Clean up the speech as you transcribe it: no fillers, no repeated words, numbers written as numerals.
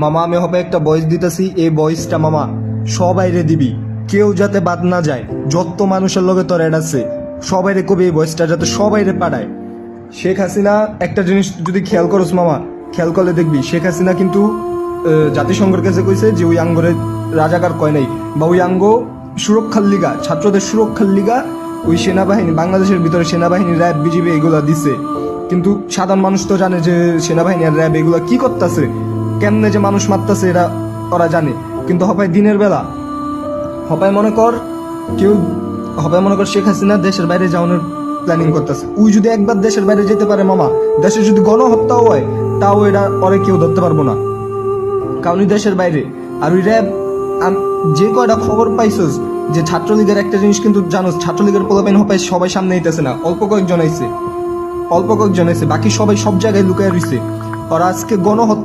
মামা আমি হবে একটা ভয়েস দিতেছি, এই ভয়েসটা মামা সবাইরে দিবি, কেউ যাতে বাদ না যায়। যত মানুষের লগে তোর অ্যাড আছে সবাইরে কবি এই ভয়েসটা যাতে সবাইরে পাঠায়। শেখ হাসিনা একটা জিনিস যদি খেয়াল করস মামা, খেয়াল করলে দেখবি শেখ হাসিনা কিন্তু জাতিসংঘের কাছে কইছে যে ওই আঙ্গরে রাজাকার কয় নাই, বা ওই আঙ্গ সুরক্ষার লিগা, ছাত্রদের সুরক্ষার লিগা ওই সেনাবাহিনী, বাংলাদেশের ভিতরে সেনাবাহিনী, র্যাব, বিজিবি এগুলা দিছে। কিন্তু সাধারণ মানুষ তো জানে যে সেনাবাহিনী আর র্যাব এগুলা কি করতেছে, কেমনে যে মানুষ মারতেছে এরা ওরা জানে। কিন্তু হপায় দিনের বেলা হপায় মনে কর কেউ, হপায় মনে কর শেখ হাসিনা দেশের বাইরে যাওয়ানোর প্ল্যানিং করতেছে। ওই যদি একবার দেশের বাইরে যেতে পারে মামা, দেশে যদি গণহত্যাও হয় তাও এটা পরে কেউ ধরতে পারবো না, কারণ ওই দেশের বাইরে। আর ওই র্যাব যে কয়টা খবর পাইছস যে ছাত্রলীগের একটা জিনিস কিন্তু জানোস, ছাত্রলীগের পোলাপাইন হপায় সবাই সামনে আইতেছে না, অল্প কয়েকজন আইছে, বাকি সবাই সব জায়গায় লুকায় রইছে। ওরা আজকে গণহত্যা